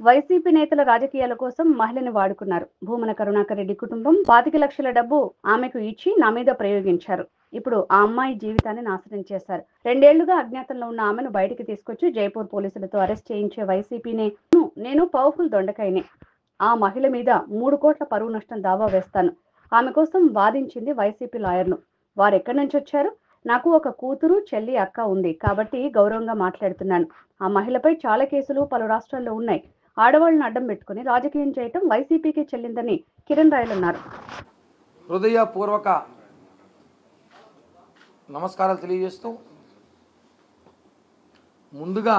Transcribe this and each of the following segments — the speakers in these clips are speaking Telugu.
వైసీపీ నేతల రాజకీయాల కోసం మహిళని వాడుకున్నారు. భూమన కరుణాకర్ రెడ్డి కుటుంబం 25 లక్షల డబ్బు ఆమెకు ఇచ్చి నా మీద ప్రయోగించారు. ఇప్పుడు ఆ అమ్మాయి జీవితాన్ని నాశనం చేశారు. 2 ఏళ్లుగా అజ్ఞాతంలో ఉన్న ఆమెను బయటికి తీసుకొచ్చి జైపూర్ పోలీసులతో అరెస్ట్ చేయించే వైసీపీనే. నేను పవర్ఫుల్ దొండకాయనే. ఆ మహిళ మీద 3 కోట్ల పరువు నష్టం దావా వేస్తాను. ఆమె కోసం వాదించింది వైసీపీ లాయర్ను. వారెక్కడి నుంచి వచ్చారు? నాకు ఒక కూతురు, చెల్లి, అక్క ఉంది కాబట్టి గౌరవంగా మాట్లాడుతున్నాను. ఆ మహిళపై చాలా కేసులు పలు రాష్ట్రాల్లో ఉన్నాయి. ఆడవాళ్ళను అడ్డం పెట్టుకుని రాజకీయం చేయటం వైసీపీకి చెల్లిందని కిరణ్ రాయల్ అన్నారు. హృదయపూర్వక నమస్కారాలు తెలియజేస్తూ ముందుగా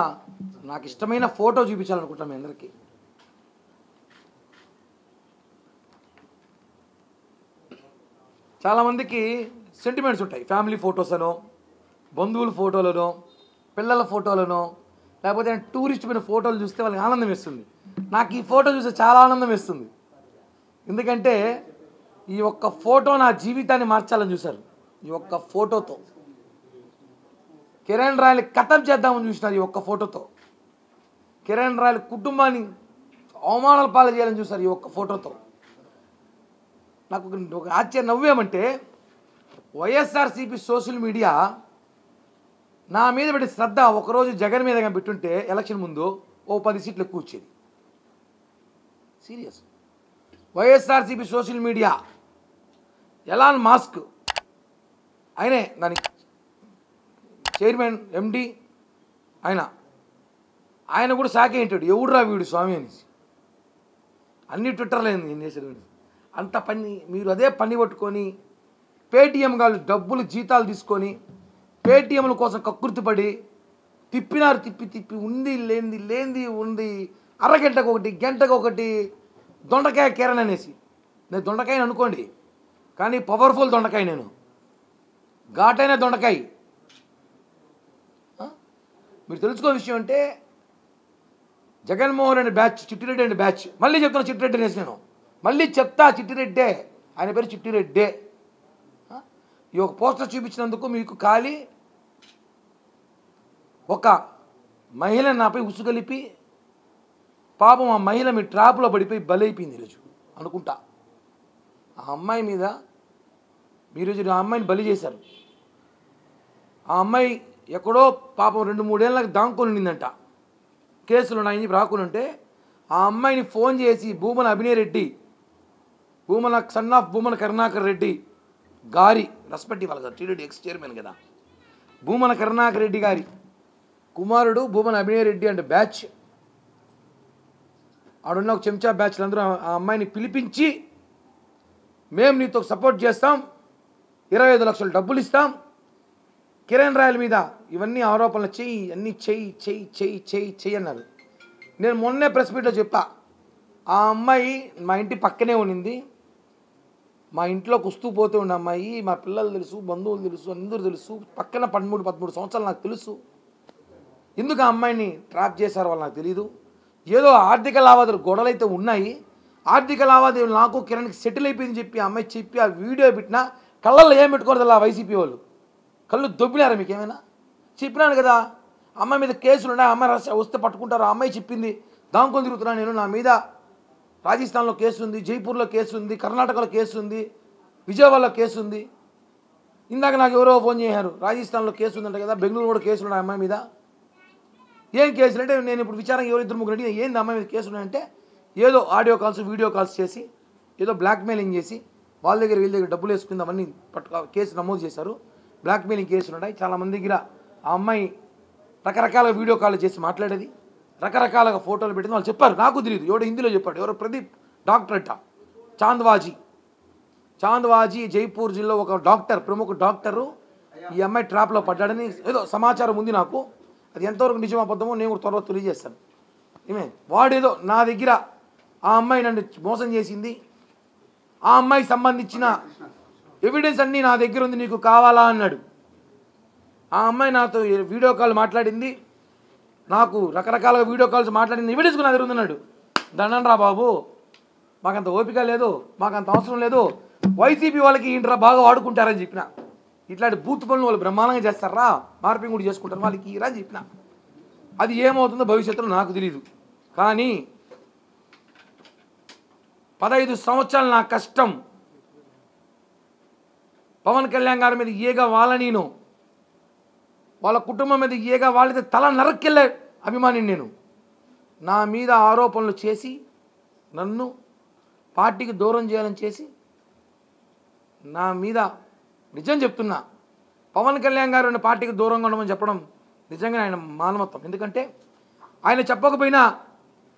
నాకు ఇష్టమైన ఫోటో చూపించాలనుకుంటాను మీ అందరికీ. చాలామందికి సెంటిమెంట్స్ ఉంటాయి. ఫ్యామిలీ ఫొటోస్ అనో, బంధువుల ఫోటోలను, పిల్లల ఫోటోలను, లేకపోతే టూరిస్ట్ పోయిన ఫోటోలు చూస్తే వాళ్ళకి ఆనందం వేస్తుంది. నాకు ఈ ఫోటో చూస్తే చాలా ఆనందం వేస్తుంది. ఎందుకంటే ఈ ఒక్క ఫోటో నా జీవితాన్ని మార్చాలని చూశారు. ఈ ఒక్క ఫోటోతో కిరణ్ రాయల్ కథం చేద్దామని చూసినారు. ఈ ఒక్క ఫోటోతో కిరణ్ రాయల్ కుటుంబాన్ని అవమానాల పాలు చేయాలని చూశారు. ఈ ఒక్క ఫోటోతో నాకు ఒక ఆశ్చర్య నవ్వేమంటే వైఎస్ఆర్సీపీ సోషల్ మీడియా నా మీద పెట్టి శ్రద్ధ ఒకరోజు జగన్ మీద పెట్టుంటే ఎలక్షన్ ముందు ఓ 10 సీట్లు ఎక్కువ వచ్చేది. Serious. YSRCP social media Elon Musk ఆయనే దానికి చైర్మన్ ఎండి ఆయన కూడా షాక్ ఏంటాడు. ఎవడురా వీడు స్వామి అనేసి అన్ని ట్విట్టర్లో ఏం చేశారు వీడు అంత పని. మీరు అదే పని పట్టుకొని పేటీఎం గాళ్ళు డబ్బులు జీతాలు తీసుకొని పేటీఎంల కోసం కక్కుర్తిపడి తిప్పినారు. తిప్పి ఉంది లేనిది ఉంది. అరగంటకు ఒకటి, గంటకు ఒకటి దొండకాయ కిరణ్ అనేసి. నేను దొండకాయని అనుకోండి, కానీ పవర్ఫుల్ దొండకాయ, నేను ఘాటైన దొండకాయ. మీరు తెలుసుకో విషయం అంటే జగన్మోహన్ రెడ్డి బ్యాచ్, చిట్టిరెడ్డి అండి బ్యాచ్. మళ్ళీ చెప్తున్నా చిట్టిరెడ్డి అనేసి. నేను మళ్ళీ చెప్తా చిట్టిరెడ్డే, ఆయన పేరు చిట్టిరెడ్డే. ఈ ఒక పోస్టర్ చూపించినందుకు మీకు ఖాళీ ఒక మహిళ నాపై ఉసుగలిపి పాపం ఆ మహిళ మీ ట్రాప్లో పడిపోయి బలైపోయింది ఈరోజు అనుకుంటా. ఆ అమ్మాయి మీద ఈరోజు ఆ అమ్మాయిని బలి చేశారు. ఆ అమ్మాయి ఎక్కడో పాపం 2-3 ఏళ్ళకి దాంకొని ఉండిందంట. కేసులు ఉన్నాయని చెప్పి రాకుండా ఉంటే ఆ అమ్మాయిని ఫోన్ చేసి భూమన అభినయ్ రెడ్డి, భూమన సన్ ఆఫ్ భూమన కరుణాకర్ రెడ్డి గారి రెస్పెక్ట్ ఇవ్వాలి కదా, టీడీడీ ఎక్స్ చైర్మన్ కదా, భూమన కరుణాకర్ రెడ్డి గారి కుమారుడు భూమన అభినయ్ రెడ్డి అంటే బ్యాచ్ ఆడున్న ఒక చెంచా బ్యాచ్లు అందరూ ఆ అమ్మాయిని పిలిపించి మేము నీతో సపోర్ట్ చేస్తాం, 25 లక్షలు డబ్బులు ఇస్తాం, కిరణ్ రాయల్ మీద ఇవన్నీ ఆరోపణలు చెయ్యి, అన్నీ చెయ్యి అన్నారు. నేను మొన్నే ప్రెస్ మీట్లో చెప్పా, ఆ అమ్మాయి మా ఇంటి పక్కనే ఉండింది. మా ఇంట్లో కుస్తూ పోతూ ఉండే అమ్మాయి. మా పిల్లలు తెలుసు, బంధువులు తెలుసు, అందరూ తెలుసు. పక్కన 13 సంవత్సరాలు నాకు తెలుసు. ఎందుకు ఆ అమ్మాయిని ట్రాప్ చేశారో వాళ్ళు నాకు తెలీదు. ఏదో ఆర్థిక లావాదేవీలు గొడవలు అయితే ఉన్నాయి. ఆర్థిక లావాదేవీలు నాకు కిరణ్కి సెటిల్ అయిపోయిందని చెప్పి ఆ అమ్మాయి చెప్పి ఆ వీడియో పెట్టినా కళ్ళల్లో ఏం పెట్టుకోరు అలా వైసీపీ వాళ్ళు. కళ్ళు దొబ్బినారా మీకు ఏమైనా? చెప్పినాను కదా, అమ్మాయి మీద కేసులు ఉన్నాయి, అమ్మాయి వస్తే పట్టుకుంటారు. ఆ అమ్మాయి చెప్పింది దాంకొని తిరుగుతున్నాను నేను, నా మీద రాజస్థాన్లో కేసు ఉంది, జైపూర్లో కేసు ఉంది, కర్ణాటకలో కేసు ఉంది, విజయవాడలో కేసు ఉంది. ఇందాక నాకు ఎవరో ఫోన్ చేశారు, రాజస్థాన్లో కేసు ఉందంట కదా, బెంగళూరు కూడా కేసులు ఉన్నాయి అమ్మాయి మీద. ఏం కేసులు అంటే నేను ఇప్పుడు విచారణ 2-3 అడిగిన ఏంది అమ్మాయి మీద కేసులు ఉన్నాయంటే ఏదో ఆడియో కాల్స్ వీడియో కాల్స్ చేసి ఏదో బ్లాక్మెయిలింగ్ చేసి వాళ్ళ దగ్గర వీళ్ళ దగ్గర డబ్బులు వేసుకుంది అవన్నీ కేసు నమోదు చేశారు. బ్లాక్మెయిలింగ్ కేసులు ఉన్నాయి. చాలామంది దగ్గర ఆ అమ్మాయి రకరకాల వీడియో కాల్ చేసి మాట్లాడేది, రకరకాలుగా ఫోటోలు పెట్టింది. వాళ్ళు చెప్పారు, నాకు తెలియదు. ఎవడో హిందీలో చెప్పాడు, ఎవరో ప్రదీప్ డాక్టర్ అట్ట, చాంద్వాజీ జైపూర్ జిల్లా ఒక డాక్టర్, ప్రముఖ డాక్టరు ఈ అమ్మాయి ట్రాప్లో పడ్డాడని ఏదో సమాచారం ఉంది నాకు. అది ఎంతవరకు నిజం అబద్ధమో నేను కూడా త్వరలో తెలియజేస్తాను. వాడేదో నా దగ్గర ఆ అమ్మాయి నన్ను మోసం చేసింది, ఆ అమ్మాయికి సంబంధించిన ఎవిడెన్స్ అన్నీ నా దగ్గర ఉంది, నీకు కావాలా అన్నాడు. ఆ అమ్మాయి నాతో వీడియో కాల్ మాట్లాడింది, నాకు రకరకాలుగా వీడియో కాల్స్ మాట్లాడింది, ఎవిడెన్స్ నా దగ్గర ఉందన్నాడు. దండంరా బాబు, మాకంత ఓపిక లేదు, మాకంత అవసరం లేదు. వైసీపీ వాళ్ళకి ఇంట్రా బాగా వాడుకుంటారని చెప్పిన. ఇట్లాంటి బూత్ పనులు వాళ్ళు బ్రహ్మాండంగా చేస్తారా, మార్పింగ్ కూడా చేసుకుంటారు, వాళ్ళకి ఇరా అని చెప్పిన. అది ఏమవుతుందో భవిష్యత్తులో నాకు తెలియదు. కానీ 15 సంవత్సరాలు నా కష్టం. పవన్ కళ్యాణ్ గారి మీద ఏగా వాళ్ళ వాళ్ళ కుటుంబం మీద ఏగా వాళ్ళైతే తల నరక్కెళ్ళే అభిమాని నేను. నా మీద ఆరోపణలు చేసి నన్ను పార్టీకి దూరం చేయాలని చేసి నా మీద నిజం చెప్తున్నా, పవన్ కళ్యాణ్ గారు పార్టీకి దూరంగా ఉండమని చెప్పడం నిజంగా ఆయన మానవత్వం. ఎందుకంటే ఆయన చెప్పకపోయినా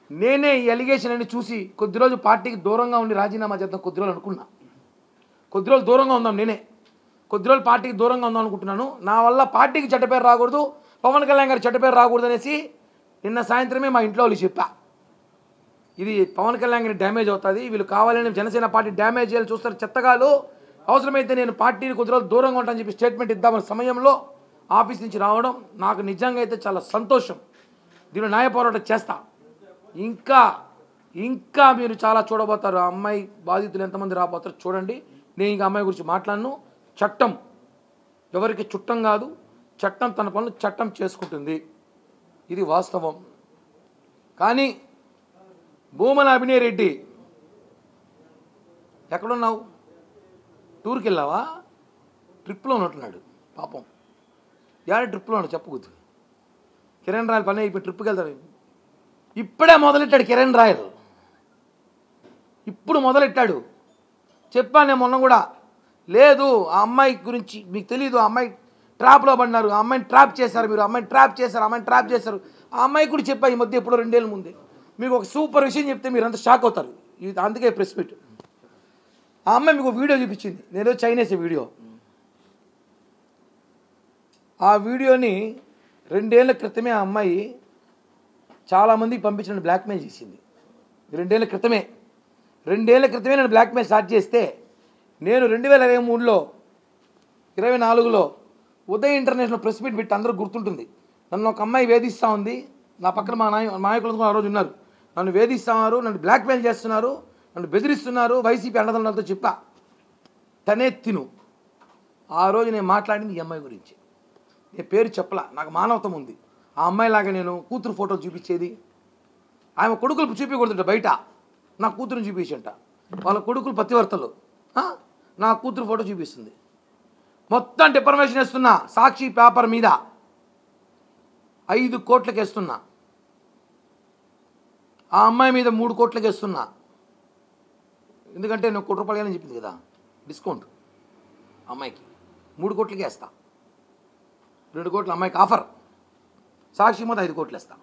నేనే ఈ అలిగేషన్ అని చూసి కొద్ది రోజు పార్టీకి దూరంగా ఉండి రాజీనామా చేద్దాం కొద్ది రోజులు అనుకున్నా. కొద్ది రోజులు దూరంగా ఉందాం, నేనే కొద్ది రోజులు పార్టీకి దూరంగా ఉందాం అనుకుంటున్నాను. నా వల్ల పార్టీకి చెడ్డ పేరు రాకూడదు, పవన్ కళ్యాణ్ గారు చెడ్డ పేరు రాకూడదు అనేసి నిన్న సాయంత్రమే మా ఇంట్లో వాళ్ళు చెప్పా. ఇది పవన్ కళ్యాణ్ గారికి డ్యామేజ్ అవుతుంది, వీళ్ళు కావాలని జనసేన పార్టీ డ్యామేజ్ చేయాలని చూస్తారు చెత్తగాలు, అవసరమైతే నేను పార్టీని కొద్ది రోజులు దూరంగా ఉంటానని చెప్పి స్టేట్మెంట్ ఇద్దామన్న సమయంలో ఆఫీస్ నుంచి రావడం నాకు నిజంగా అయితే చాలా సంతోషం. దీన్ని న్యాయ పోరాటం చేస్తా. ఇంకా మీరు చాలా చూడబోతారు. ఆ అమ్మాయి బాధితులు ఎంతమంది రాబోతారు చూడండి. నేను ఇంకా అమ్మాయి గురించి మాట్లాడను. చట్టం ఎవరికి చుట్టం కాదు, చట్టం తన పనులు చట్టం చేసుకుంటుంది, ఇది వాస్తవం. కానీ భూమన అభినయ్ రెడ్డి ఎక్కడున్నావు? టూర్కి వెళ్ళావా? ట్రిప్లో ఉన్నట్టున్నాడు పాపం. యాడ ట్రిప్లో ఉన్నాడు చెప్పకూడదు. కిరణ్ రాయల్ పని అయిపోయి ట్రిప్కి వెళ్తాడు. ఇప్పుడే మొదలెట్టాడు కిరణ్ రాయల్, ఇప్పుడు మొదలెట్టాడు. చెప్పాను నేను మొన్న కూడా. లేదు ఆ అమ్మాయి గురించి మీకు తెలియదు, ఆ అమ్మాయి ట్రాప్లో పడినారు, ఆ అమ్మాయిని ట్రాప్ చేశారు, మీరు అమ్మాయిని ట్రాప్ చేశారు, అమ్మాయిని ట్రాప్ చేశారు. ఆ అమ్మాయి కూడా చెప్పా ఈ మధ్య ఎప్పుడో 2 ఏళ్ళ ముందే. మీకు ఒక సూపర్ విషయం చెప్తే మీరు అంతా షాక్ అవుతారు. ఇది అందుకే ప్రెస్ మీట్. ఆ అమ్మాయి మీకు వీడియో చూపించింది, నేను చైనీస్ వీడియో. ఆ వీడియోని 2 ఏళ్ల క్రితమే ఆ అమ్మాయి చాలామందికి పంపించిన బ్లాక్మెయిల్ చేసింది. 2 ఏళ్ల క్రితమే నేను బ్లాక్మెయిల్ స్టార్ట్ చేస్తే నేను 2023లో 24లో ఉదయ్ ఇంటర్నేషనల్ ప్రెస్ మీట్ పెట్టి అందరూ గుర్తుంటుంది. నన్ను ఒక అమ్మాయి వేధిస్తూ ఉంది, నా పక్కన మా నాయకులు ఆ రోజు ఉన్నారు. నన్ను వేధిస్తున్నారు, నన్ను బ్లాక్మెయిల్ చేస్తున్నారు, నన్ను బెదిరిస్తున్నారు, వైసీపీ అండదండలతో చెప్పా. తనే తిను. ఆ రోజు నేను మాట్లాడింది ఈ అమ్మాయి గురించి. నేను పేరు చెప్పలా, నాకు మానవత్వం ఉంది. ఆ అమ్మాయిలాగా నేను కూతురు ఫోటో చూపించేది, ఆమె కొడుకులు చూపించకూడదుంట బయట, నా కూతురుని చూపించంట. వాళ్ళ కొడుకులు పతివర్తలు, నా కూతురు ఫోటో చూపిస్తుంది. మొత్తం డిఫర్మేషన్ వేస్తున్నా. సాక్షి పేపర్ మీద 5 కోట్లకి వేస్తున్నా. ఆ అమ్మాయి మీద 3 కోట్లకి వేస్తున్నా. ఎందుకంటే నేను 1 కోటి రూపాయలు అని చెప్పింది కదా డిస్కౌంట్. అమ్మాయికి 3 కోట్లకి వేస్తా. 2 కోట్లు అమ్మాయికి ఆఫర్. సాక్షి మీద 5 కోట్లు వేస్తా.